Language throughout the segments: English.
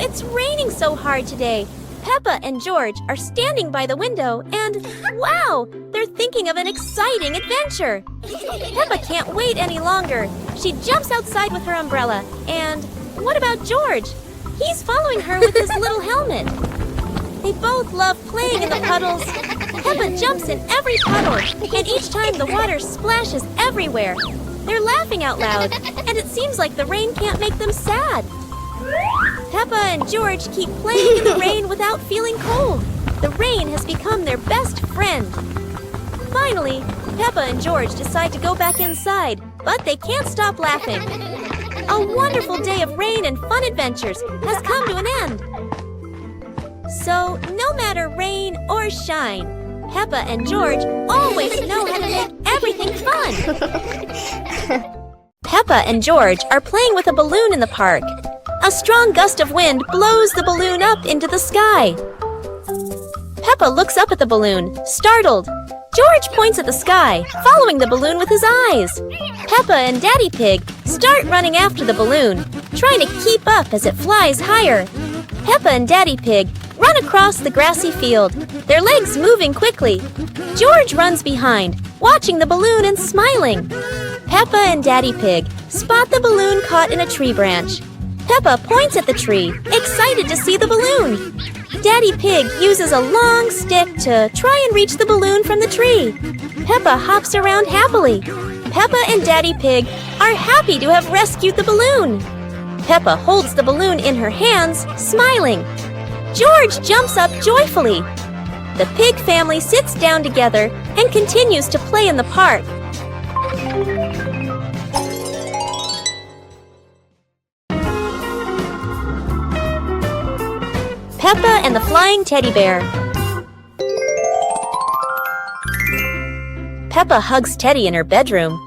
It's raining so hard today. Peppa and George are standing by the window and, wow, they're thinking of an exciting adventure. Peppa can't wait any longer. She jumps outside with her umbrella. And what about George? He's following her with his little helmet. They both love playing in the puddles. Peppa jumps in every puddle, and each time the water splashes everywhere. They're laughing out loud, and it seems like the rain can't make them sad. Peppa and George keep playing in the rain without feeling cold. The rain has become their best friend. Finally, Peppa and George decide to go back inside, but they can't stop laughing. A wonderful day of rain and fun adventures has come to an end. So, no matter rain or shine, Peppa and George always know how to make everything fun. Peppa and George are playing with a balloon in the park. A strong gust of wind blows the balloon up into the sky. Peppa looks up at the balloon, startled. George points at the sky, following the balloon with his eyes. Peppa and Daddy Pig start running after the balloon, trying to keep up as it flies higher. Peppa and Daddy Pig run across the grassy field, their legs moving quickly. George runs behind, watching the balloon and smiling. Peppa and Daddy Pig spot the balloon caught in a tree branch. Peppa points at the tree, excited to see the balloon. Daddy Pig uses a long stick to try and reach the balloon from the tree. Peppa hops around happily. Peppa and Daddy Pig are happy to have rescued the balloon. Peppa holds the balloon in her hands, smiling. George jumps up joyfully. The pig family sits down together and continues to play in the park. Peppa and the Flying Teddy Bear. Peppa hugs Teddy in her bedroom.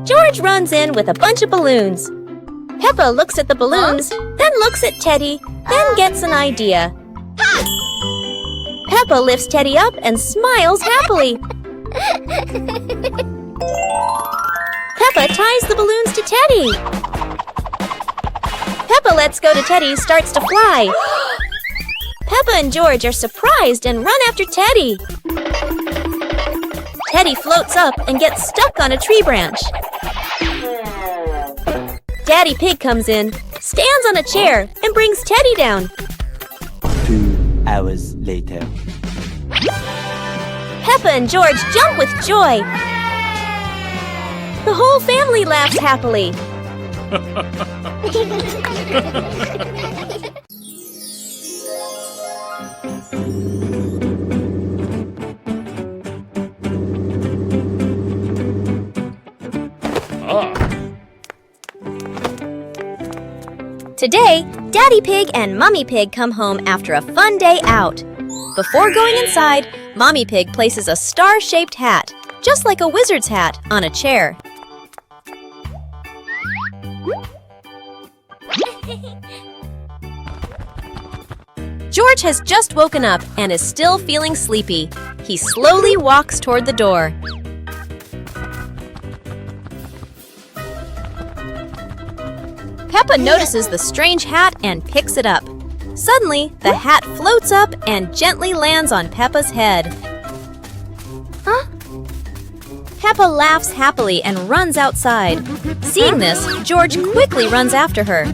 George runs in with a bunch of balloons. Peppa looks at the balloons, then looks at Teddy, then gets an idea. Peppa lifts Teddy up and smiles happily. Peppa ties the balloons to Teddy. Peppa lets go to Teddy, starts to fly. Peppa and George are surprised and run after Teddy. Teddy floats up and gets stuck on a tree branch. Daddy Pig comes in, stands on a chair, and brings Teddy down. 2 hours later. Peppa and George jump with joy. The whole family laughs happily. Today, Daddy Pig and Mummy Pig come home after a fun day out. Before going inside, Mommy Pig places a star-shaped hat, just like a wizard's hat, on a chair. George has just woken up and is still feeling sleepy. He slowly walks toward the door. Peppa notices the strange hat and picks it up. Suddenly, the hat floats up and gently lands on Peppa's head. Huh? Peppa laughs happily and runs outside. Seeing this, George quickly runs after her.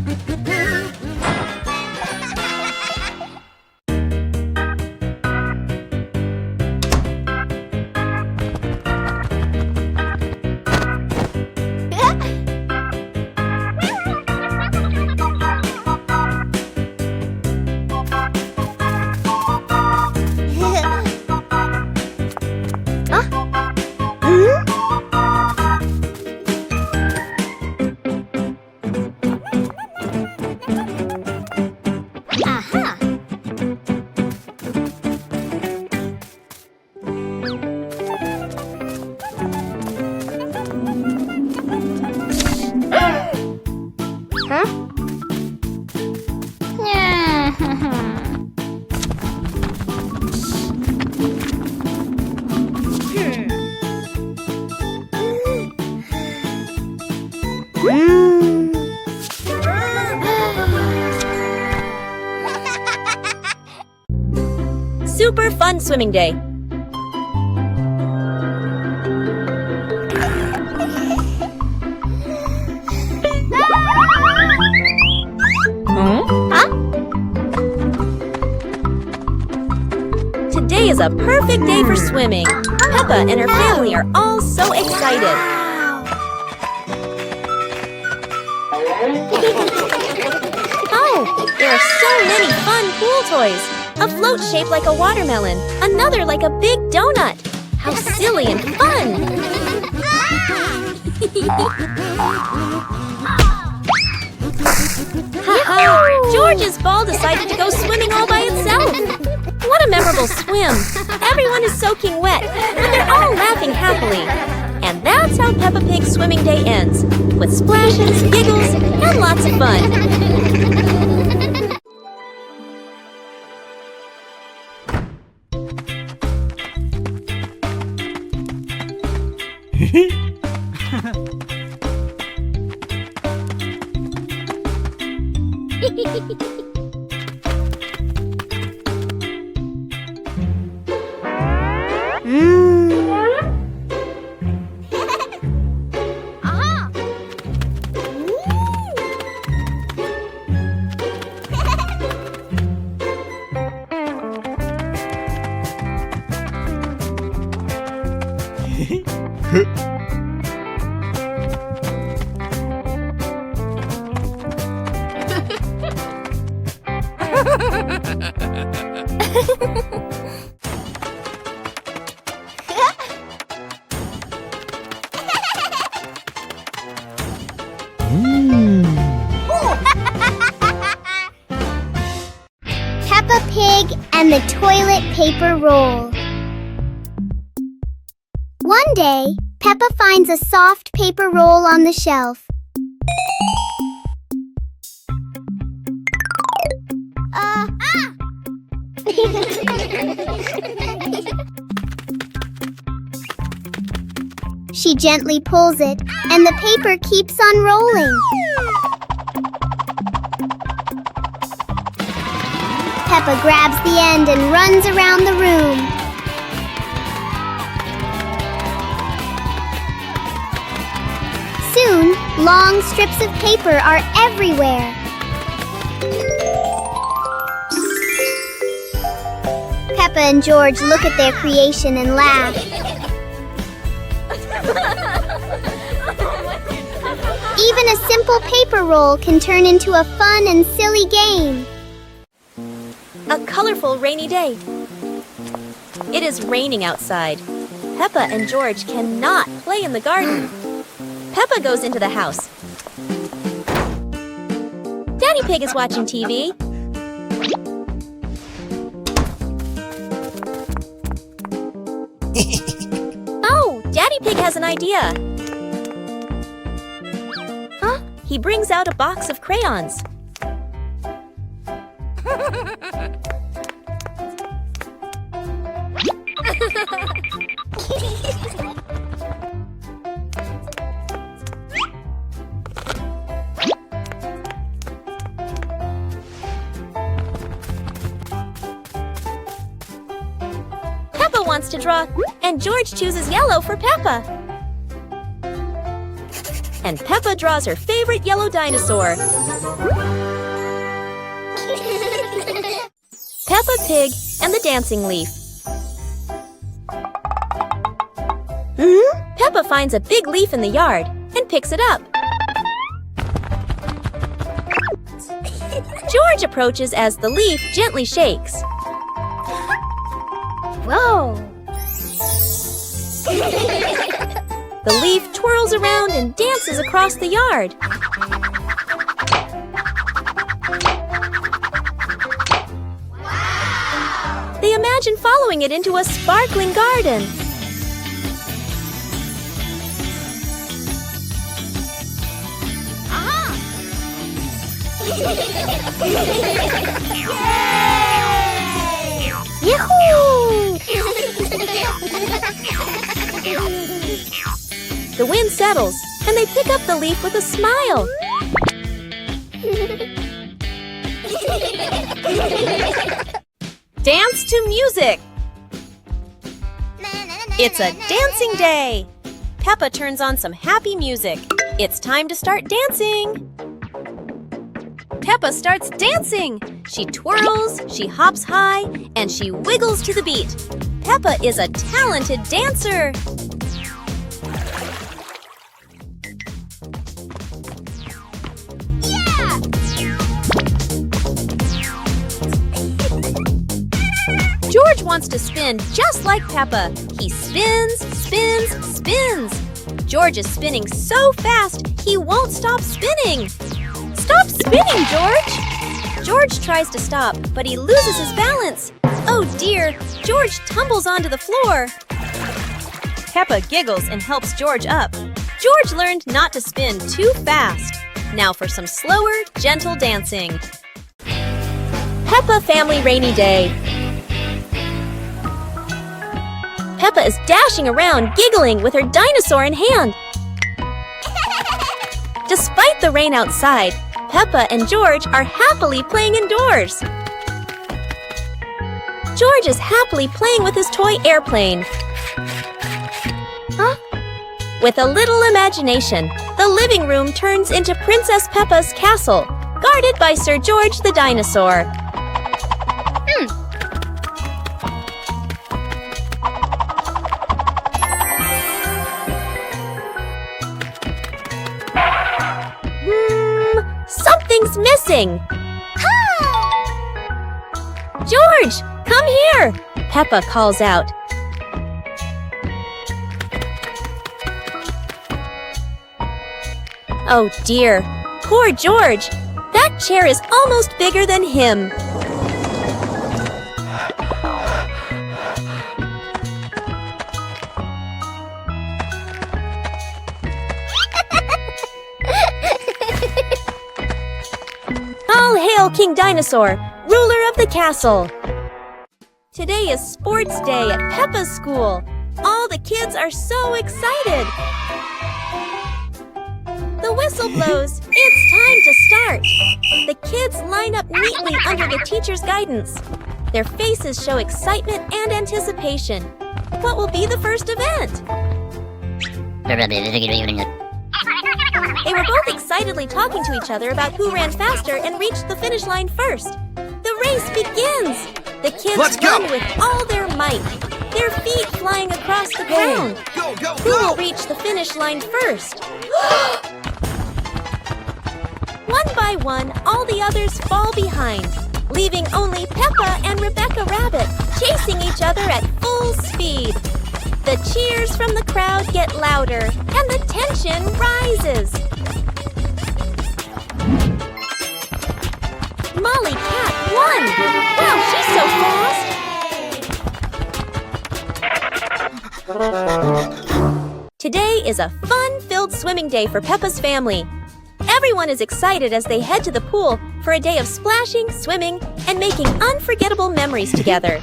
Super fun swimming day. Today is a perfect day for swimming. Peppa and her family are all so excited. Oh, there are so many fun pool toys. A float shaped like a watermelon, another like a big donut. How silly and fun! Ha-ha! George's ball decided to go swimming all by itself. What a memorable swim! Everyone is soaking wet, but they're all laughing happily. And that's how Peppa Pig's swimming day ends, with splashes, giggles, and lots of fun. Peppa Pig and the toilet paper roll. One day, Peppa finds a soft paper roll on the shelf. She gently pulls it, and the paper keeps on rolling. Peppa grabs the end and runs around the room. Soon, long strips of paper are everywhere. Peppa and George look at their creation and laugh. Even a simple paper roll can turn into a fun and silly game. A colorful rainy day. It is raining outside. Peppa and George cannot play in the garden. Peppa goes into the house. Daddy Pig is watching TV. Oh, Daddy Pig has an idea. Huh? He brings out a box of crayons. Peppa wants to draw, and George chooses yellow for Peppa. And Peppa draws her favorite yellow dinosaur. Peppa Pig and the dancing leaf. Peppa finds a big leaf in the yard and picks it up. George approaches as the leaf gently shakes. Whoa! The leaf twirls around and dances across the yard. Wow! They imagine following it into a sparkling garden. Yahoo! The wind settles, and they pick up the leaf with a smile. Dance to music! It's a dancing day! Peppa turns on some happy music. It's time to start dancing! Peppa starts dancing! She twirls, she hops high, and she wiggles to the beat. Peppa is a talented dancer! Yeah! George wants to spin just like Peppa. He spins, spins, spins. George is spinning so fast, he won't stop spinning. Stop spinning, George! George tries to stop, but he loses his balance. Oh dear, George tumbles onto the floor. Peppa giggles and helps George up. George learned not to spin too fast. Now for some slower, gentle dancing. Peppa Family Rainy Day. Peppa is dashing around, giggling with her dinosaur in hand. Despite the rain outside, Peppa and George are happily playing indoors. George is happily playing with his toy airplane. Huh? With a little imagination, the living room turns into Princess Peppa's castle, guarded by Sir George the dinosaur. Something's missing! George, come here! Peppa calls out. Oh dear, poor George! That chair is almost bigger than him. All hail King Dinosaur, ruler of the castle! Today is sports day at Peppa's school. All the kids are so excited. The whistle blows. It's time to start. The kids line up neatly under the teacher's guidance. Their faces show excitement and anticipation. What will be the first event? They were both excitedly talking to each other about who ran faster and reached the finish line first. The race begins! The kids run with all their might, their feet flying across the ground. Who will reach the finish line first? One by one, all the others fall behind, leaving only Peppa and Rebecca Rabbit chasing each other at full speed. The cheers from the crowd get louder, and the tension rises. Today is a fun-filled swimming day for Peppa's family. Everyone is excited as they head to the pool for a day of splashing, swimming, and making unforgettable memories together.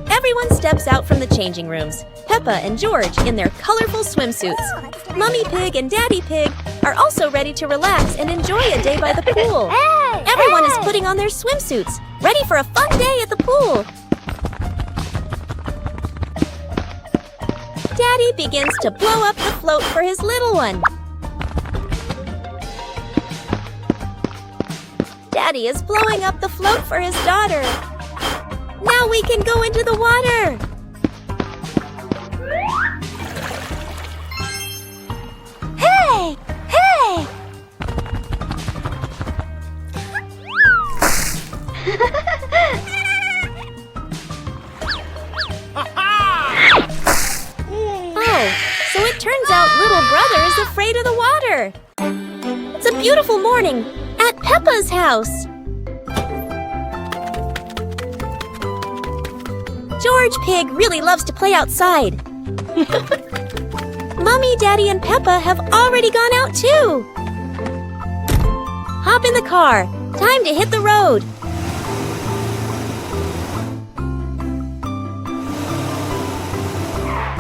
Everyone steps out from the changing rooms, Peppa and George in their colorful swimsuits. Mummy Pig and Daddy Pig are also ready to relax and enjoy a day by the pool. Everyone is putting on their swimsuits, ready for a fun day at the pool. Daddy begins to blow up the float for his little one. Daddy is blowing up the float for his daughter. Now we can go into the water. Hey! Hey! Oh, so it turns out little brother is afraid of the water. It's a beautiful morning at Peppa's house. George Pig really loves to play outside. Mommy, Daddy, and Peppa have already gone out too. Hop in the car. Time to hit the road.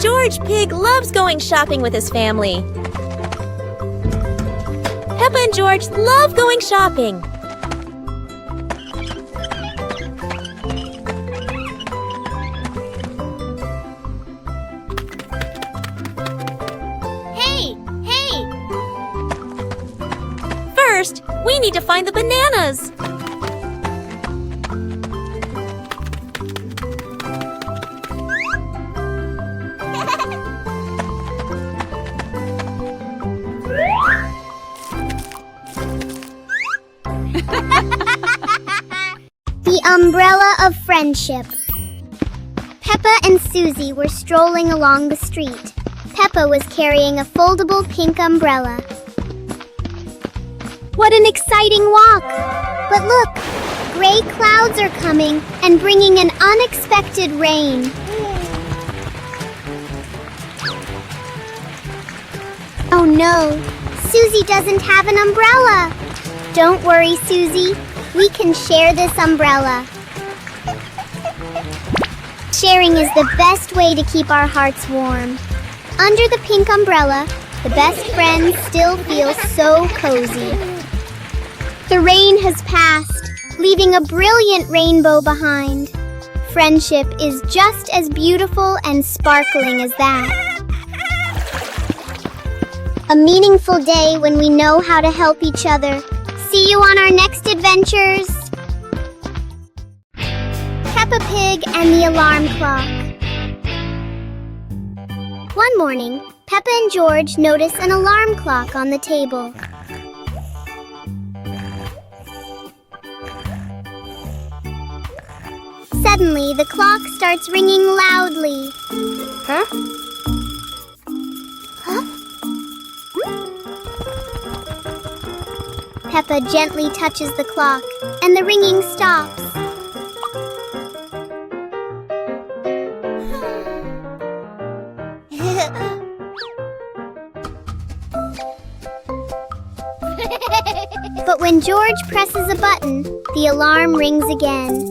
George Pig loves going shopping with his family. Peppa and George love going shopping. Hey! Hey! First, we need to find the bananas. The umbrella of friendship. Peppa and Susie were strolling along the street. Peppa was carrying a foldable pink umbrella. What an exciting walk! But look, gray clouds are coming and bringing an unexpected rain. Oh no, Susie doesn't have an umbrella. Don't worry, Susie. We can share this umbrella. Sharing is the best way to keep our hearts warm. Under the pink umbrella, the best friends still feel so cozy. The rain has passed, leaving a brilliant rainbow behind. Friendship is just as beautiful and sparkling as that. A meaningful day when we know how to help each other. See you on our next adventures! Peppa Pig and the Alarm Clock. One morning, Peppa and George notice an alarm clock on the table. Suddenly, the clock starts ringing loudly. Huh? Peppa gently touches the clock, and the ringing stops. But when George presses a button, the alarm rings again.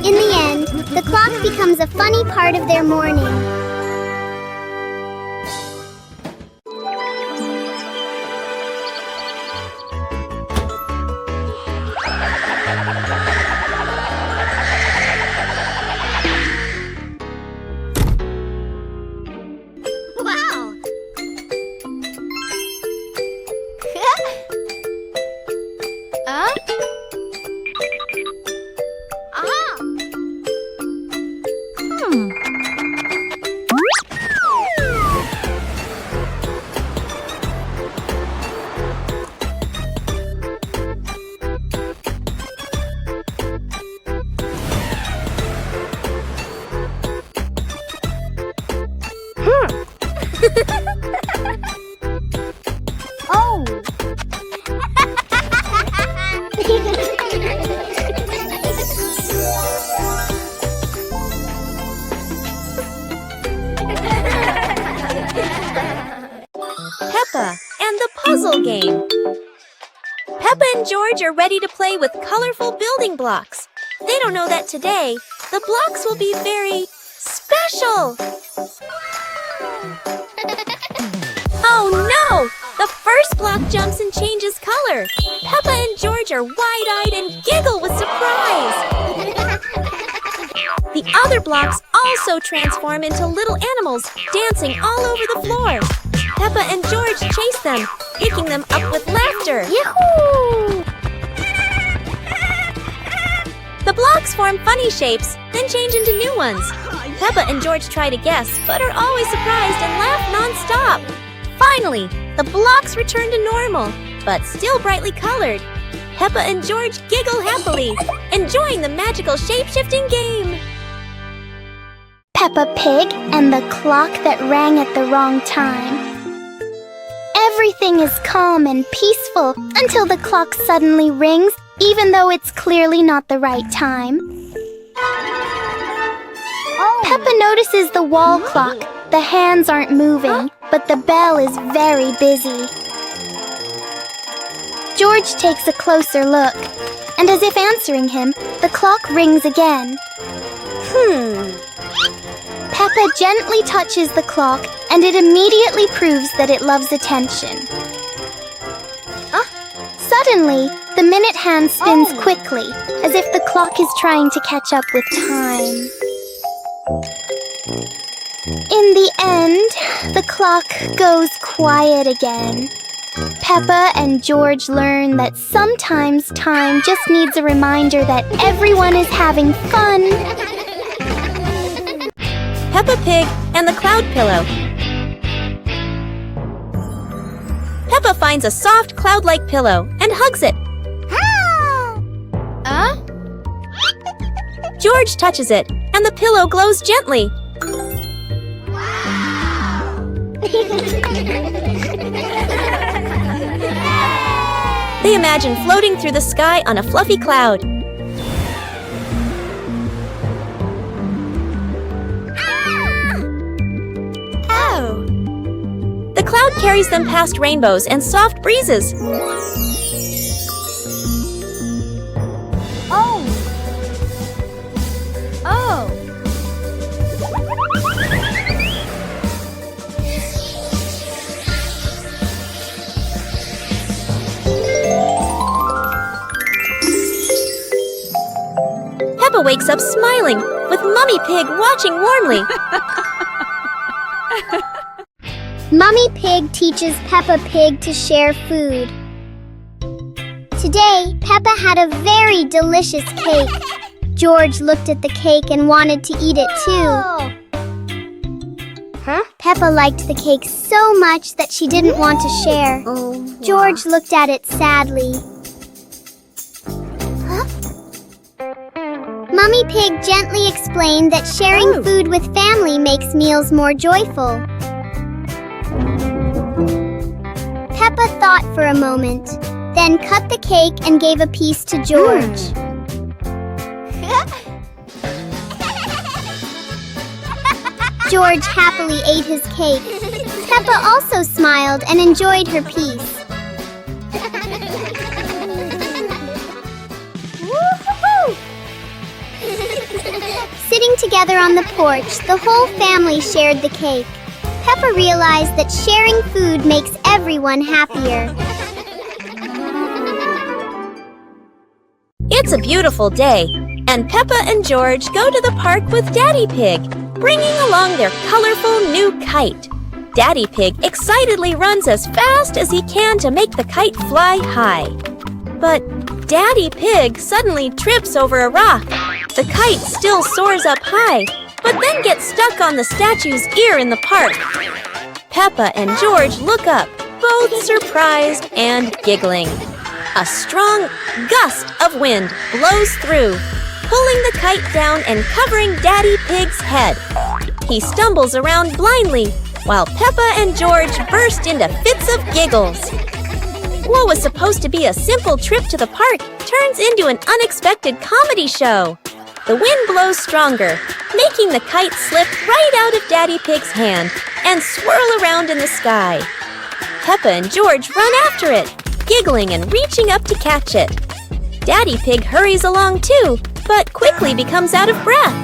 In the end, the clock becomes a funny part of their morning. Wow! Peppa and the puzzle game. Peppa and George are ready to play with colorful building blocks. They don't know that today, the blocks will be very special. Oh no! The first block jumps and changes color. Peppa and George are wide-eyed and giggle with surprise. The other blocks also transform into little animals, dancing all over the floor. Peppa and George chase them, picking them up with laughter. Yahoo! The blocks form funny shapes, then change into new ones. Peppa and George try to guess, but are always surprised and laugh non-stop. Finally, the blocks return to normal, but still brightly colored. Peppa and George giggle happily, enjoying the magical shape-shifting game. Peppa Pig and the clock that rang at the wrong time. Everything is calm and peaceful until the clock suddenly rings, even though it's clearly not the right time. Peppa notices the wall clock. The hands aren't moving, but the bell is very busy. George takes a closer look, and as if answering him, the clock rings again. Peppa gently touches the clock, and it immediately proves that it loves attention. Suddenly, the minute hand spins quickly, as if the clock is trying to catch up with time. In the end, the clock goes quiet again. Peppa and George learn that sometimes time just needs a reminder that everyone is having fun. Peppa Pig and the Cloud Pillow. Peppa finds a soft cloud-like pillow and hugs it. George touches it, and the pillow glows gently. They imagine floating through the sky on a fluffy cloud. The cloud carries them past rainbows and soft breezes. Peppa wakes up smiling, with Mummy Pig watching warmly. Mummy Pig teaches Peppa Pig to share food. Today, Peppa had a very delicious cake. George looked at the cake and wanted to eat it too. Peppa liked the cake so much that she didn't want to share. George looked at it sadly. Mummy Pig gently explained that sharing food with family makes meals more joyful. Peppa thought for a moment, then cut the cake and gave a piece to George. George happily ate his cake. Peppa also smiled and enjoyed her piece. Sitting together on the porch, the whole family shared the cake. Peppa realized that sharing food makes everyone happier. It's a beautiful day, and Peppa and George go to the park with Daddy Pig, bringing along their colorful new kite. Daddy Pig excitedly runs as fast as he can to make the kite fly high. But Daddy Pig suddenly trips over a rock. The kite still soars up high, but then gets stuck on the statue's ear in the park. Peppa and George look up, both surprised and giggling. A strong gust of wind blows through, pulling the kite down and covering Daddy Pig's head. He stumbles around blindly, while Peppa and George burst into fits of giggles. What was supposed to be a simple trip to the park turns into an unexpected comedy show. The wind blows stronger, making the kite slip right out of Daddy Pig's hand and swirl around in the sky. Peppa and George run after it, giggling and reaching up to catch it. Daddy Pig hurries along too, but quickly becomes out of breath.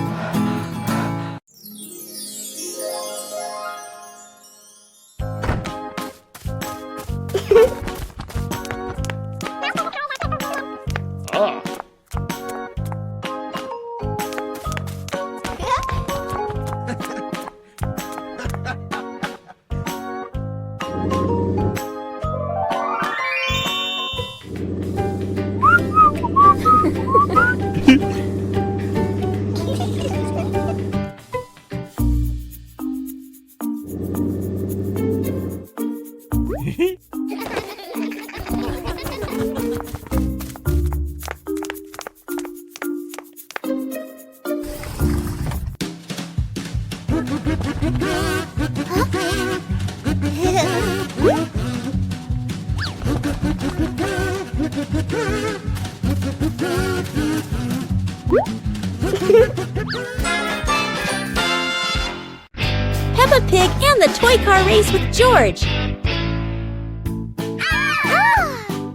Peppa Pig and the toy car race with George.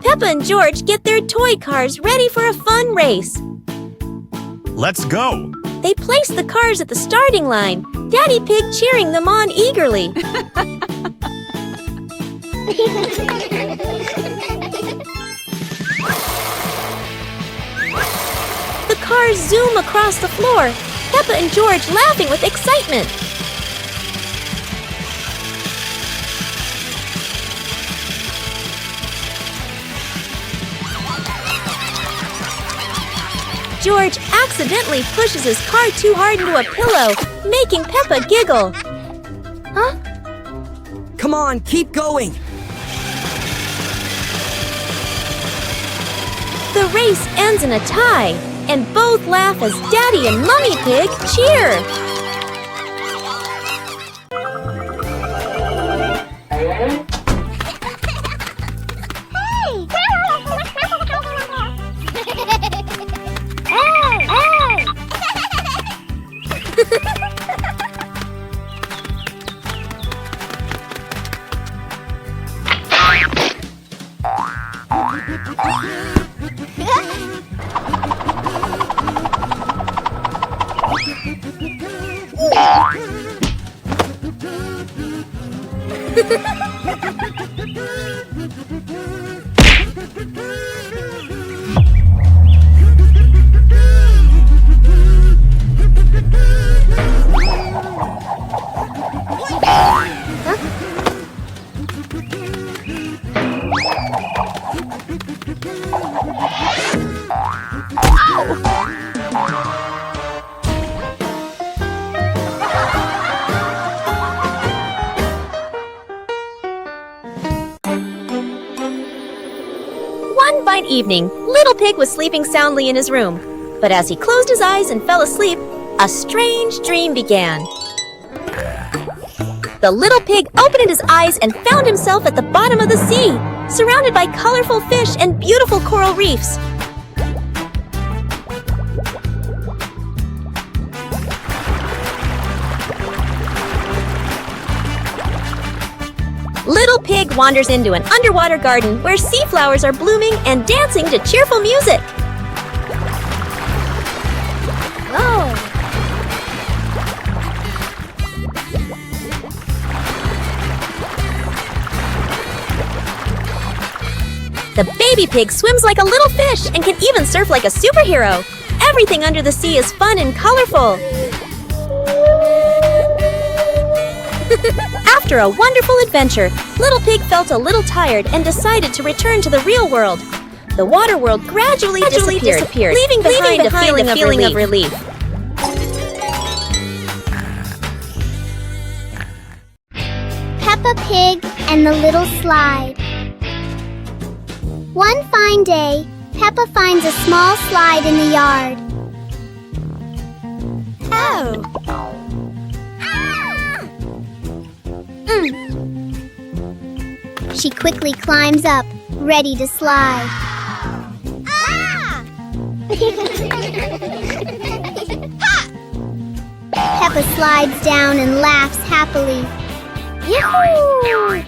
Peppa and George get their toy cars ready for a fun race. Let's go! They place the cars at the starting line, Daddy Pig cheering them on eagerly. The cars zoom across the floor, Peppa and George laughing with excitement. George accidentally pushes his car too hard into a pillow, making Peppa giggle. Huh? Come on, keep going! The race ends in a tie, and both laugh as Daddy and Mummy Pig cheer. One fine evening, Little Pig was sleeping soundly in his room. But as he closed his eyes and fell asleep, a strange dream began. The little pig opened his eyes and found himself at the bottom of the sea, surrounded by colorful fish and beautiful coral reefs. Little Pig wanders into an underwater garden where sea flowers are blooming and dancing to cheerful music. Oh! The baby pig swims like a little fish and can even surf like a superhero. Everything under the sea is fun and colorful. After a wonderful adventure, Little Pig felt a little tired and decided to return to the real world. The water world gradually disappeared, leaving behind a feeling of relief. Peppa Pig and the Little Slide. One fine day, Peppa finds a small slide in the yard. Oh! She quickly climbs up, ready to slide. Peppa slides down and laughs happily. Yahoo!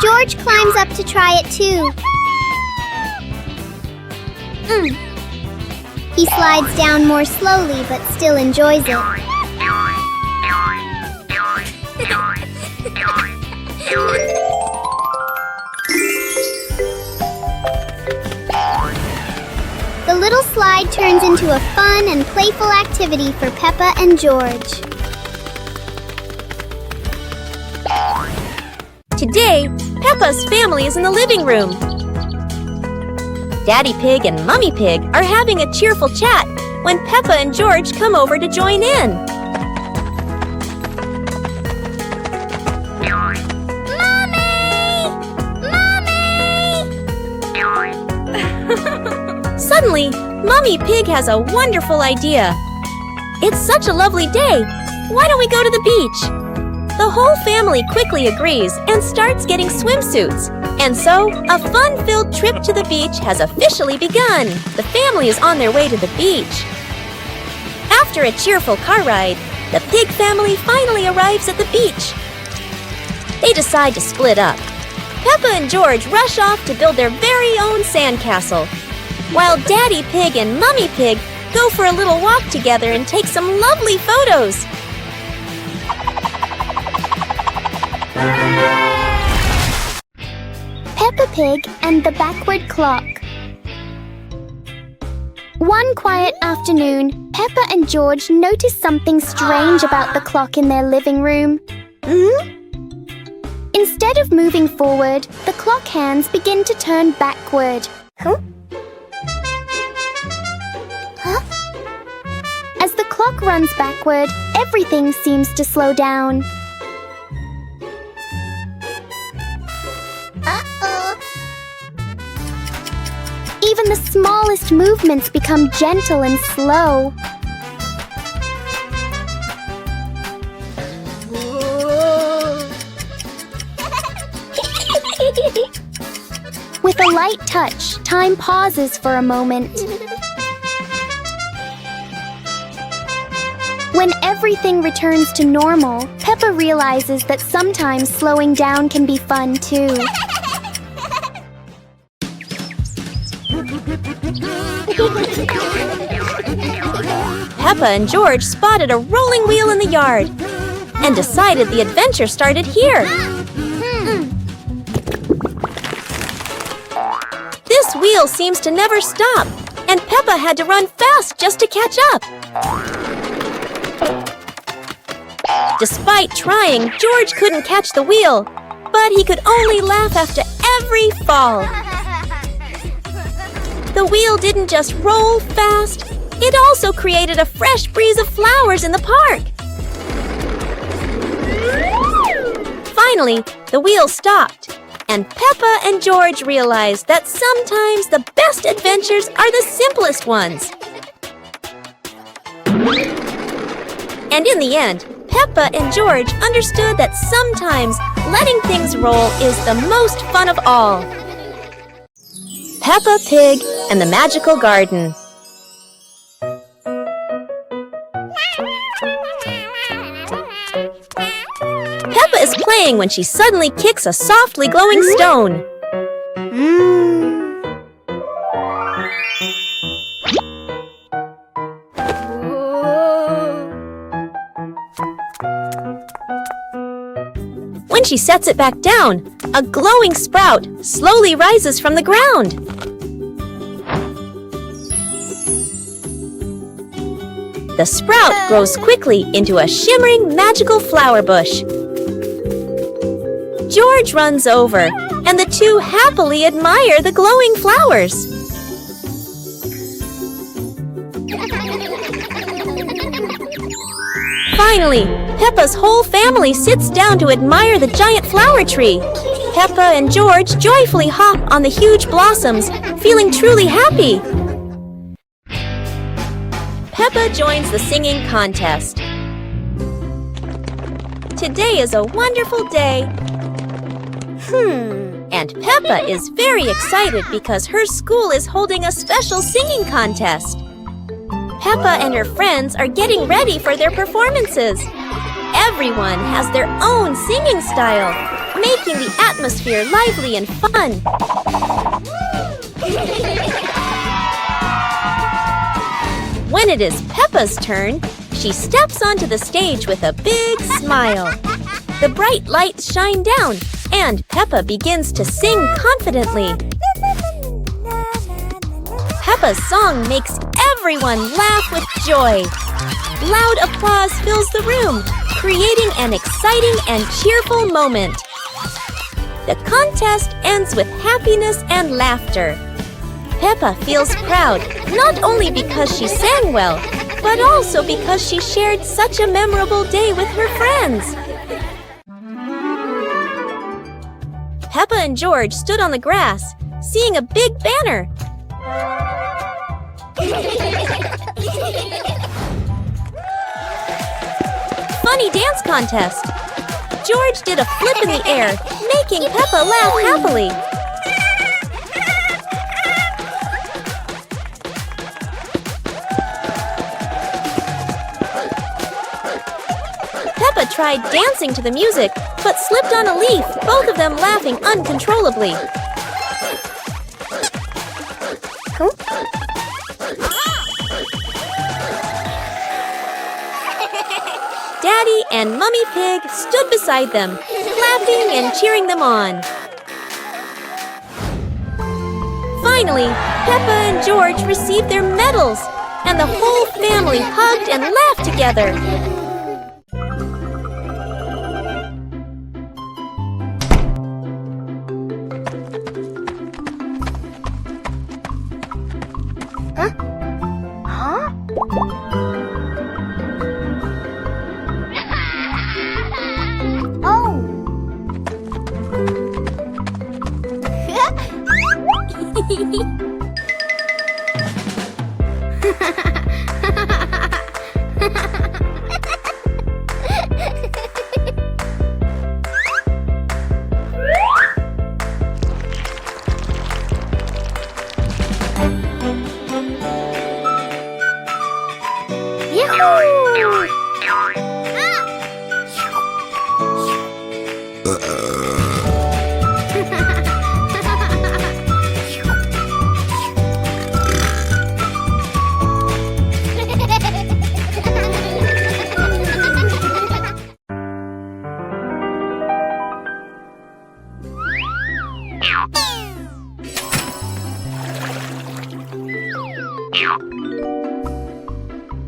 George climbs up to try it too. He slides down more slowly but still enjoys it. The little slide turns into a fun and playful activity for Peppa and George. Today, Peppa's family is in the living room. Daddy Pig and Mummy Pig are having a cheerful chat when Peppa and George come over to join in. Suddenly, Mummy Pig has a wonderful idea. It's such a lovely day. Why don't we go to the beach? The whole family quickly agrees and starts getting swimsuits. And so, a fun-filled trip to the beach has officially begun. The family is on their way to the beach. After a cheerful car ride, the Pig family finally arrives at the beach. They decide to split up. Peppa and George rush off to build their very own sandcastle, while Daddy Pig and Mummy Pig go for a little walk together and take some lovely photos. Peppa Pig and the Backward Clock. One quiet afternoon, Peppa and George noticed something strange about the clock in their living room. Instead of moving forward, the clock hands begin to turn backward. As the clock runs backward, everything seems to slow down. Even the smallest movements become gentle and slow. With a light touch, time pauses for a moment. When everything returns to normal, Peppa realizes that sometimes slowing down can be fun too. Peppa and George spotted a rolling wheel in the yard and decided the adventure started here. This wheel seems to never stop, and Peppa had to run fast just to catch up. Despite trying, George couldn't catch the wheel, but he could only laugh after every fall. The wheel didn't just roll fast, it also created a fresh breeze of flowers in the park. Finally, the wheel stopped, and Peppa and George realized that sometimes the best adventures are the simplest ones. And in the end, Peppa and George understood that sometimes letting things roll is the most fun of all. Peppa Pig and the Magical Garden. Peppa is playing when she suddenly kicks a softly glowing stone. When she sets it back down, a glowing sprout slowly rises from the ground. The sprout grows quickly into a shimmering magical flower bush. George runs over, and the two happily admire the glowing flowers. Finally, Peppa's whole family sits down to admire the giant flower tree. Peppa and George joyfully hop on the huge blossoms, feeling truly happy. Peppa joins the singing contest. Today is a wonderful day. And Peppa is very excited because her school is holding a special singing contest. Peppa and her friends are getting ready for their performances. Everyone has their own singing style. making the atmosphere lively and fun. When it is Peppa's turn, she steps onto the stage with a big smile. The bright lights shine down, and Peppa begins to sing confidently. Peppa's song makes everyone laugh with joy. Loud applause fills the room, creating an exciting and cheerful moment. The contest ends with happiness and laughter. Peppa feels proud, not only because she sang well, but also because she shared such a memorable day with her friends. Peppa and George stood on the grass, seeing a big banner. Funny dance contest. George did a flip in the air, making Peppa laugh happily. Peppa tried dancing to the music, but slipped on a leaf, both of them laughing uncontrollably. Daddy and Mummy Pig stood beside them, clapping and cheering them on. Finally, Peppa and George received their medals, and the whole family hugged and laughed together.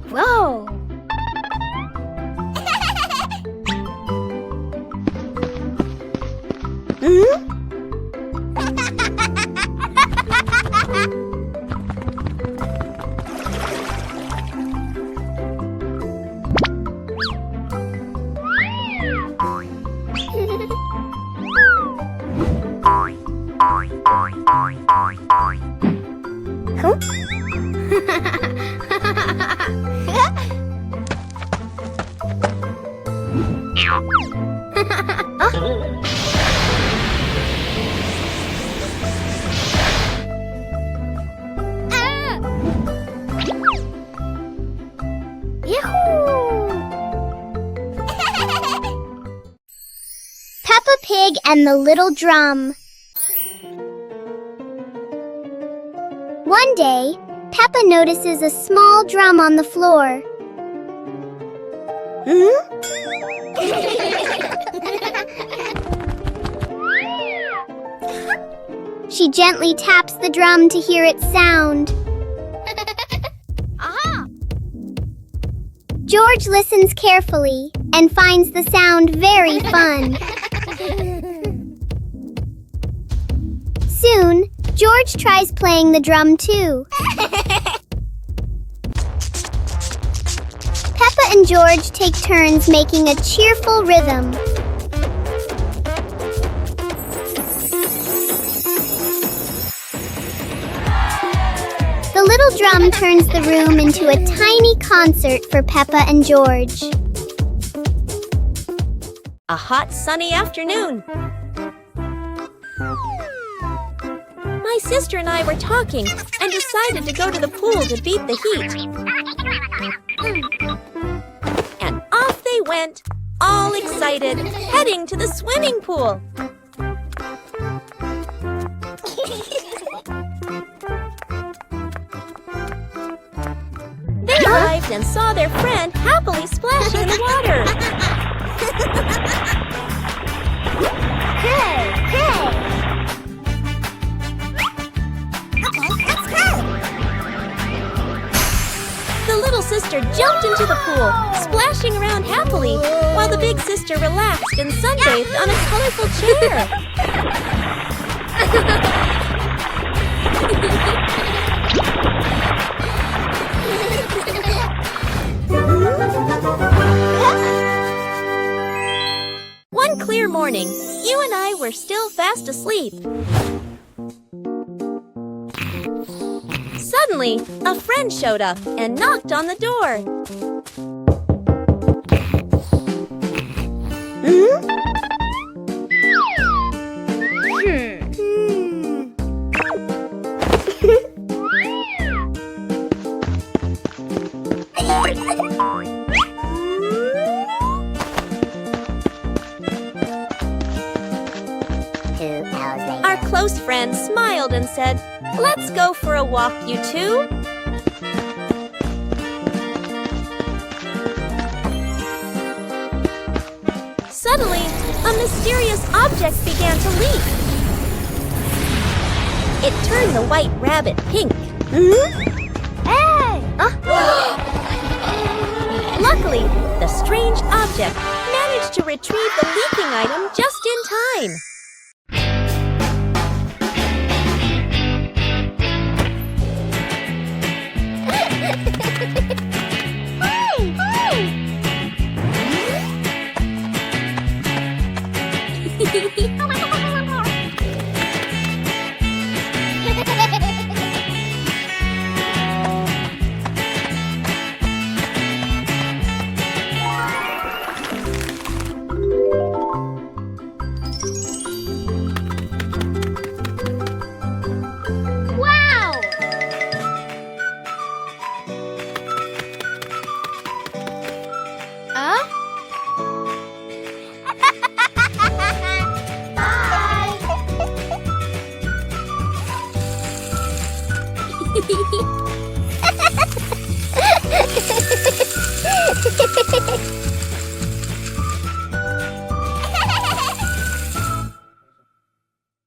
Whoa! Peppa Pig and the Little Drum. One day, Peppa notices a small drum on the floor. She gently taps the drum to hear its sound. George listens carefully and finds the sound very fun. Soon, George tries playing the drum too. Peppa and George take turns making a cheerful rhythm. The little drum turns the room into a tiny concert for Peppa and George. A hot, sunny afternoon. My sister and I were talking and decided to go to the pool to beat the heat. And off they went, all excited, heading to the swimming pool. They arrived and saw their friend happily splashing in the water. The little sister jumped into the pool, splashing around happily, while the big sister relaxed and sunbathed on a colorful chair. One clear morning, you and I were still fast asleep. Suddenly, a friend showed up and knocked on the door. Our close friend smiled and said, "Let's go for a walk, you two." Suddenly, a mysterious object began to leak. It turned the white rabbit pink. Hey! Luckily, the strange object managed to retrieve the leaking item just in time.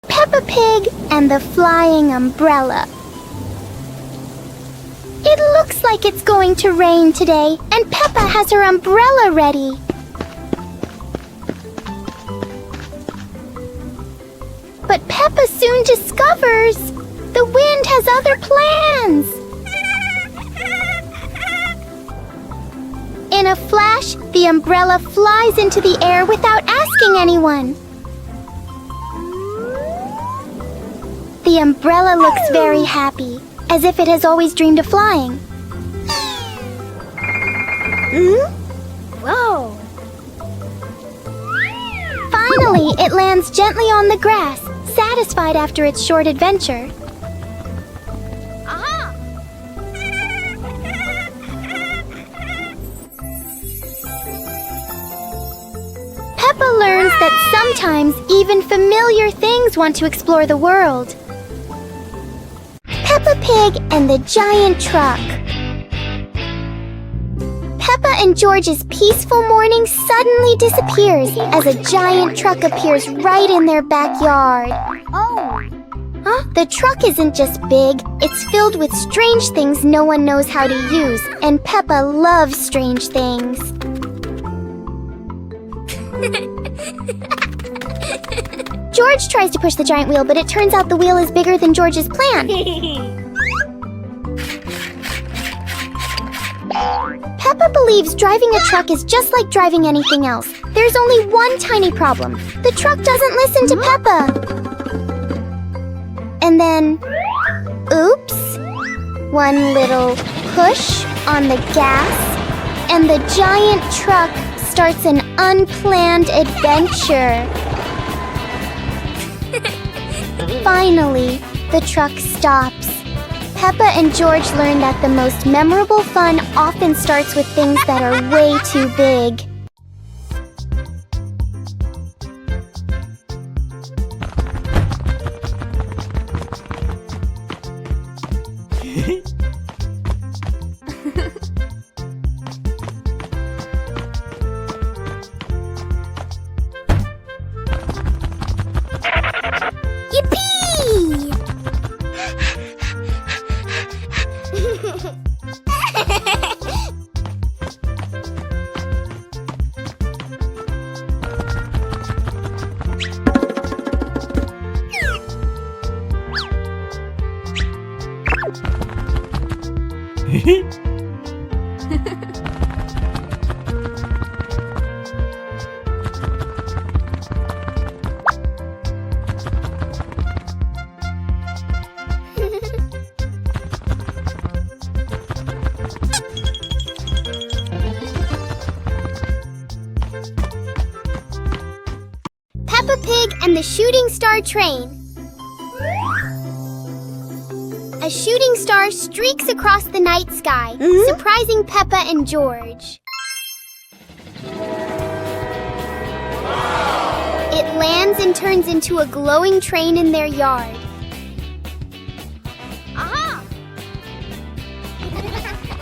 Peppa Pig and the Flying Umbrella. It looks like it's going to rain today, and Peppa has her umbrella ready. But Peppa soon discovers the wind has other plans. In a flash, the umbrella flies into the air without asking anyone. The umbrella looks very happy, as if it has always dreamed of flying. Whoa! Finally, it lands gently on the grass, satisfied after its short adventure. Peppa learns that sometimes even familiar things want to explore the world. Peppa Pig and the Giant Truck. Peppa and George's peaceful morning suddenly disappears as a giant truck appears right in their backyard. The truck isn't just big, it's filled with strange things no one knows how to use, and Peppa loves strange things. George tries to push the giant wheel, but it turns out the wheel is bigger than George's plan. Peppa believes driving a truck is just like driving anything else. There's only one tiny problem. The truck doesn't listen to Peppa. And then, oops, one little push on the gas, and the giant truck starts an unplanned adventure. Finally, the truck stops. Peppa and George learn that the most memorable fun often starts with things that are way too big. Peppa Pig and the Shooting Star Train. A shooting star streaks across the night sky, surprising Peppa and George. It lands and turns into a glowing train in their yard.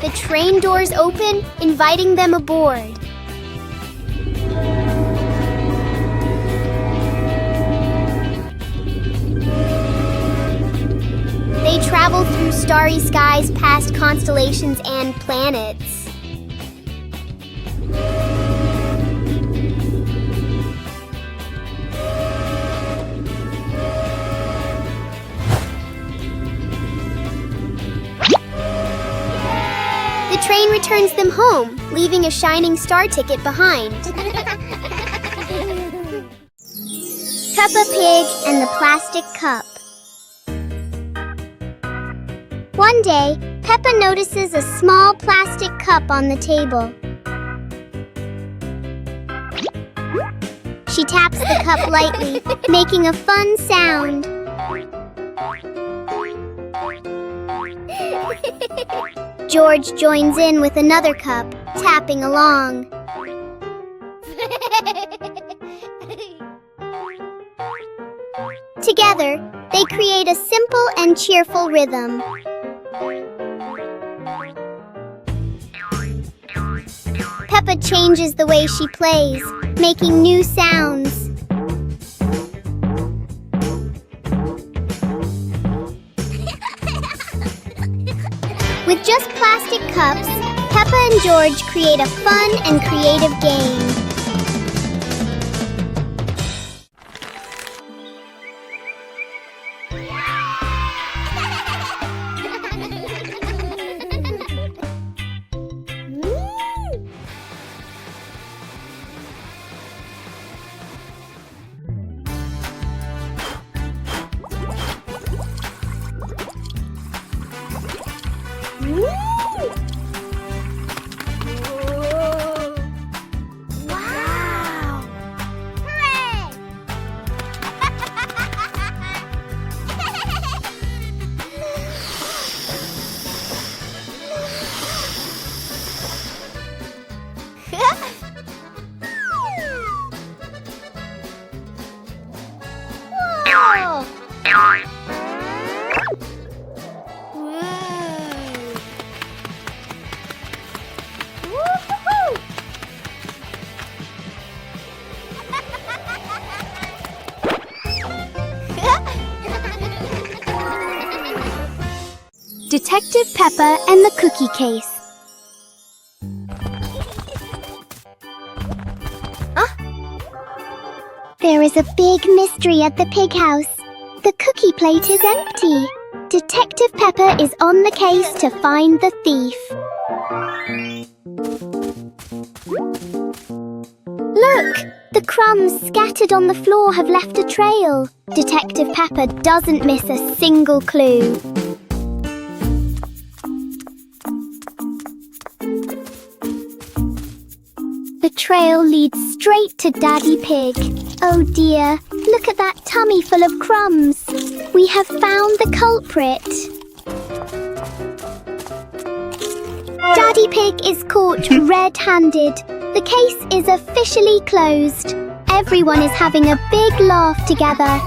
The train doors open, inviting them aboard. They travel through starry skies past constellations and planets. The train returns them home, leaving a shining star ticket behind. Peppa Pig and the Plastic Cup. One day, Peppa notices a small plastic cup on the table. She taps the cup lightly, making a fun sound. George joins in with another cup, tapping along. Together, they create a simple and cheerful rhythm. Peppa changes the way she plays, making new sounds. With just plastic cups, Peppa and George create a fun and creative game. Wow! Hooray! Whoa! Detective Peppa and the Cookie Case. There is a big mystery at the pig house. The cookie plate is empty. Detective Peppa is on the case to find the thief. Look! The crumbs scattered on the floor have left a trail. Detective Peppa doesn't miss a single clue. The trail leads straight to Daddy Pig. Oh dear, look at that tummy full of crumbs. We have found the culprit. Daddy Pig is caught red-handed. The case is officially closed. Everyone is having a big laugh together.